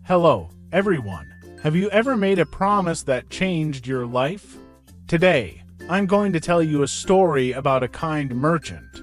Hello, everyone. Have you ever made a promise that changed your life? Today, I'm going to tell you a story about a kind merchant,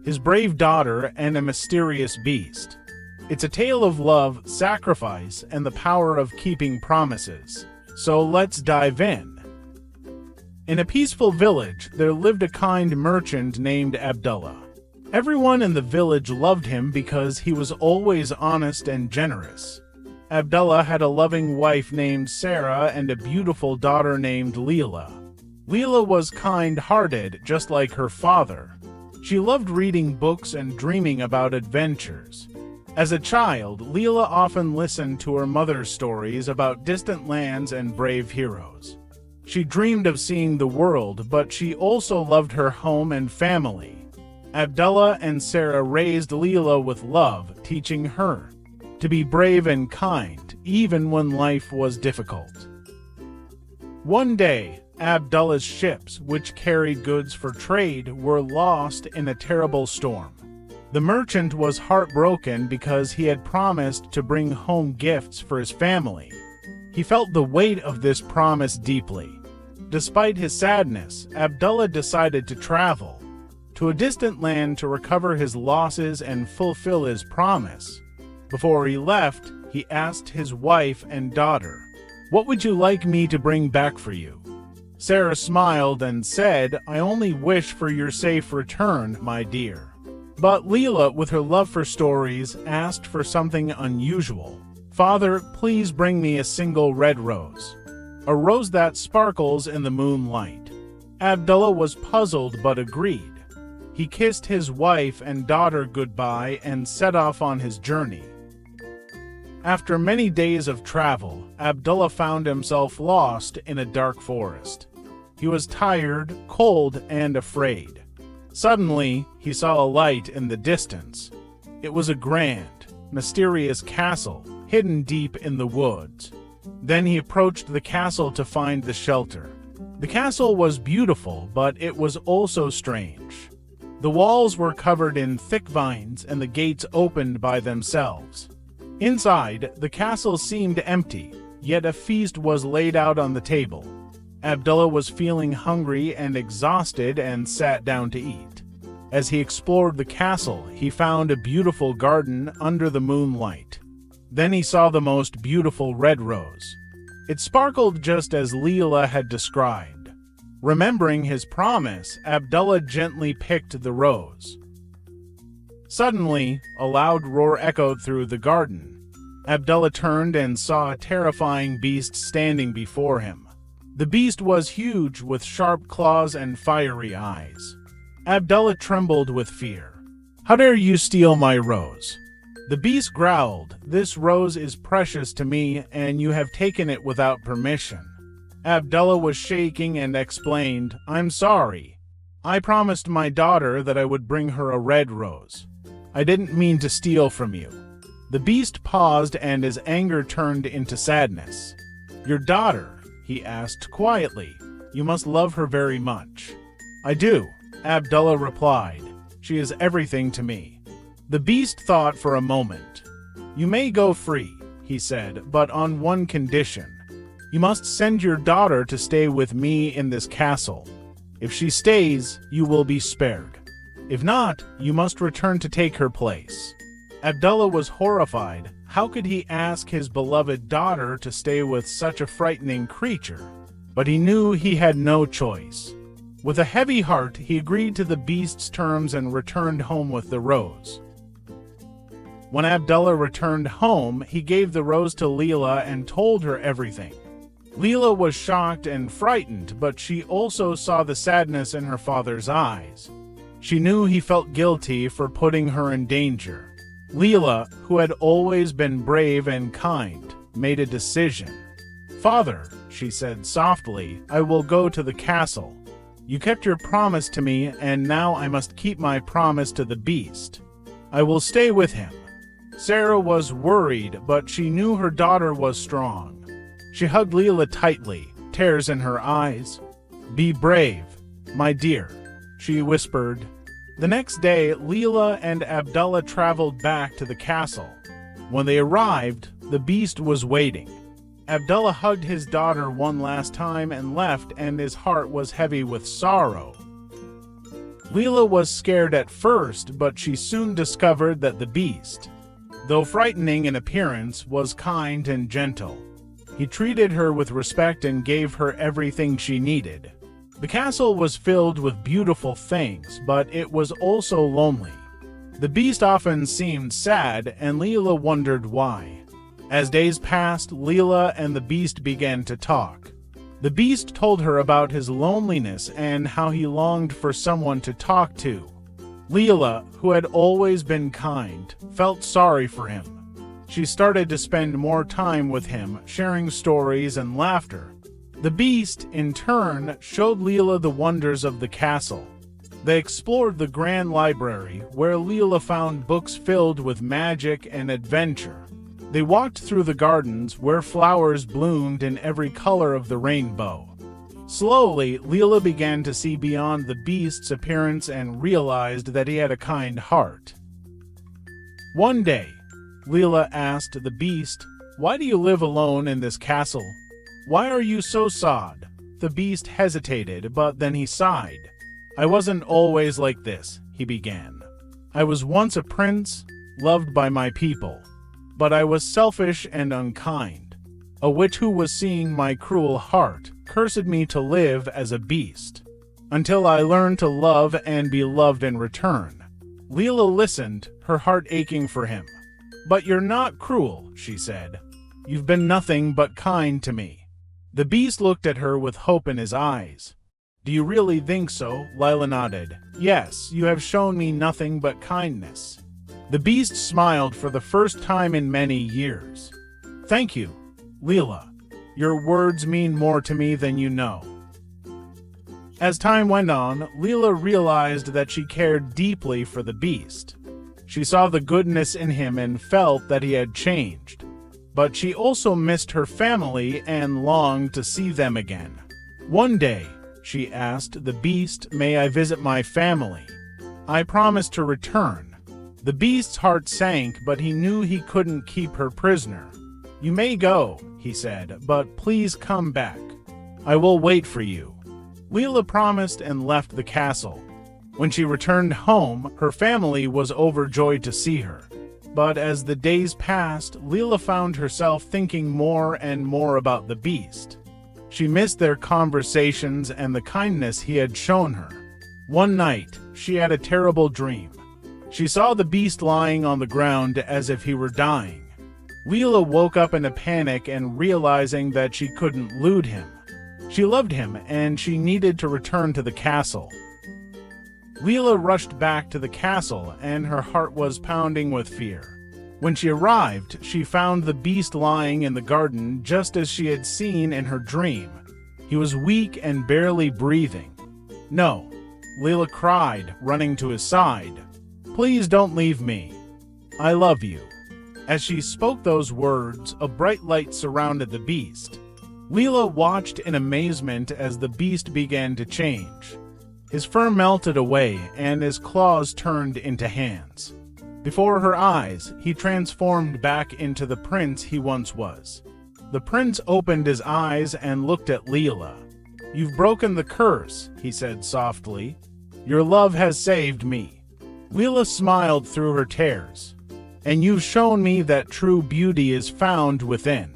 his brave daughter, and a mysterious beast. It's a tale of love, sacrifice, and the power of keeping promises. So let's dive in. In a peaceful village, there lived a kind merchant named Abdullah. Everyone in the village loved him because he was always honest and generous. Abdullah had a loving wife named Sarah and a beautiful daughter named Leila. Leila was kind-hearted, just like her father. She loved reading books and dreaming about adventures. As a child, Leila often listened to her mother's stories about distant lands and brave heroes. She dreamed of seeing the world, but she also loved her home and family. Abdullah and Sarah raised Leila with love, teaching her to be brave and kind, even when life was difficult. One day, Abdullah's ships, which carried goods for trade, were lost in a terrible storm. The merchant was heartbroken because he had promised to bring home gifts for his family. He felt the weight of this promise deeply. Despite his sadness, Abdullah decided to travel to a distant land to recover his losses and fulfill his promise. Before he left, he asked his wife and daughter, "What would you like me to bring back for you?" Sarah smiled and said, "I only wish for your safe return, my dear." But Leila, with her love for stories, asked for something unusual. "Father, please bring me a single red rose. A rose that sparkles in the moonlight." Abdullah was puzzled but agreed. He kissed his wife and daughter goodbye and set off on his journey. After many days of travel, Abdullah found himself lost in a dark forest. He was tired, cold, and afraid. Suddenly, he saw a light in the distance. It was a grand, mysterious castle, hidden deep in the woods. Then he approached the castle to find the shelter. The castle was beautiful, but it was also strange. The walls were covered in thick vines and the gates opened by themselves. Inside, the castle seemed empty, yet a feast was laid out on the table. Abdullah was feeling hungry and exhausted and sat down to eat. As he explored the castle, he found a beautiful garden under the moonlight. Then he saw the most beautiful red rose. It sparkled just as Leila had described. Remembering his promise, Abdullah gently picked the rose. Suddenly, a loud roar echoed through the garden. Abdullah turned and saw a terrifying beast standing before him. The beast was huge, with sharp claws and fiery eyes. Abdullah trembled with fear. "How dare you steal my rose?" The beast growled, "This rose is precious to me, and you have taken it without permission." Abdullah was shaking and explained, "I'm sorry. I promised my daughter that I would bring her a red rose. I didn't mean to steal from you." The beast paused and his anger turned into sadness. "Your daughter?" he asked quietly. "You must love her very much." "I do," Abdullah replied. "She is everything to me." The beast thought for a moment. "You may go free," he said, "but on one condition. You must send your daughter to stay with me in this castle. If she stays, you will be spared. If not, you must return to take her place." Abdullah was horrified. How could he ask his beloved daughter to stay with such a frightening creature? But he knew he had no choice. With a heavy heart, he agreed to the beast's terms and returned home with the rose. When Abdullah returned home, he gave the rose to Leila and told her everything. Leila was shocked and frightened, but she also saw the sadness in her father's eyes. She knew he felt guilty for putting her in danger. Leila, who had always been brave and kind, made a decision. "Father," she said softly, "I will go to the castle. You kept your promise to me, and now I must keep my promise to the beast. I will stay with him." Sarah was worried, but she knew her daughter was strong. She hugged Leila tightly, tears in her eyes. "Be brave, my dear," she whispered. The next day, Leila and Abdullah traveled back to the castle. When they arrived, The beast was waiting. Abdullah hugged his daughter one last time and left, and his heart was heavy with sorrow. Leila was scared at first, but she soon discovered that the beast, though frightening in appearance, was kind and gentle. He treated her with respect and gave her everything she needed. The castle was filled with beautiful things, but it was also lonely. The beast often seemed sad, and Leila wondered why. As days passed, Leila and the beast began to talk. The beast told her about his loneliness and how he longed for someone to talk to. Leila, who had always been kind, felt sorry for him. She started to spend more time with him, sharing stories and laughter. The beast, in turn, showed Leila the wonders of the castle. They explored the grand library, where Leila found books filled with magic and adventure. They walked through the gardens, where flowers bloomed in every color of the rainbow. Slowly, Leila began to see beyond the beast's appearance and realized that he had a kind heart. One day, Leila asked the beast, "Why do you live alone in this castle? Why are you so sad?" The beast hesitated, but then he sighed. "I wasn't always like this," he began. "I was once a prince, loved by my people. But I was selfish and unkind. A witch who was seeing my cruel heart cursed me to live as a beast, until I learned to love and be loved in return." Leila listened, her heart aching for him. "But you're not cruel," she said. "You've been nothing but kind to me." The beast looked at her with hope in his eyes. "Do you really think so?" Leila nodded. "Yes, you have shown me nothing but kindness." The beast smiled for the first time in many years. "Thank you, Leila. Your words mean more to me than you know." As time went on, Leila realized that she cared deeply for the beast. She saw the goodness in him and felt that he had changed. But she also missed her family and longed to see them again. One day, she asked the beast, "May I visit my family? I promise to return." The beast's heart sank, but he knew he couldn't keep her prisoner. "You may go," he said, "but please come back. I will wait for you." Leila promised and left the castle. When she returned home, her family was overjoyed to see her. But as the days passed, Leila found herself thinking more and more about the beast. She missed their conversations and the kindness he had shown her. One night, she had a terrible dream. She saw the beast lying on the ground as if he were dying. Leila woke up in a panic and realizing that she couldn't lose him. She loved him and she needed to return to the castle. Leila rushed back to the castle and her heart was pounding with fear. When she arrived, she found the beast lying in the garden just as she had seen in her dream. He was weak and barely breathing. "No," Leila cried, running to his side. "Please don't leave me. I love you." As she spoke those words, a bright light surrounded the beast. Leila watched in amazement as the beast began to change. His fur melted away and his claws turned into hands. Before her eyes, he transformed back into the prince he once was. The prince opened his eyes and looked at Leila. "You've broken the curse," he said softly. "Your love has saved me." Leila smiled through her tears. "And you've shown me that true beauty is found within."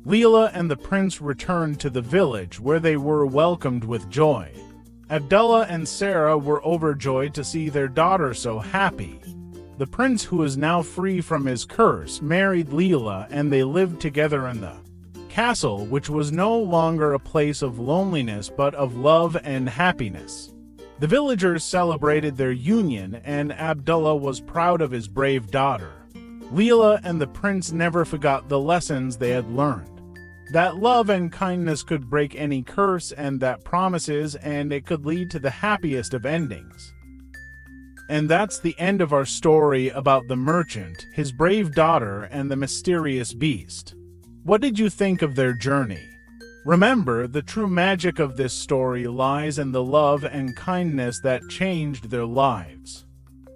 Leila and the prince returned to the village where they were welcomed with joy. Abdullah and Sarah were overjoyed to see their daughter so happy. The prince, who is now free from his curse, married Leila and they lived together in the castle, which was no longer a place of loneliness but of love and happiness. The villagers celebrated their union, and Abdullah was proud of his brave daughter. Leila and the prince never forgot the lessons they had learned. That love and kindness could break any curse, and that promises, and it could lead to the happiest of endings. And that's the end of our story about the merchant, his brave daughter, and the mysterious beast. What did you think of their journey? Remember, the true magic of this story lies in the love and kindness that changed their lives.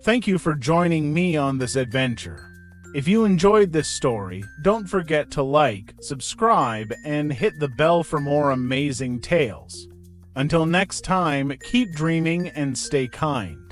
Thank you for joining me on this adventure. If you enjoyed this story, don't forget to like, subscribe, and hit the bell for more amazing tales. Until next time, keep dreaming and stay kind.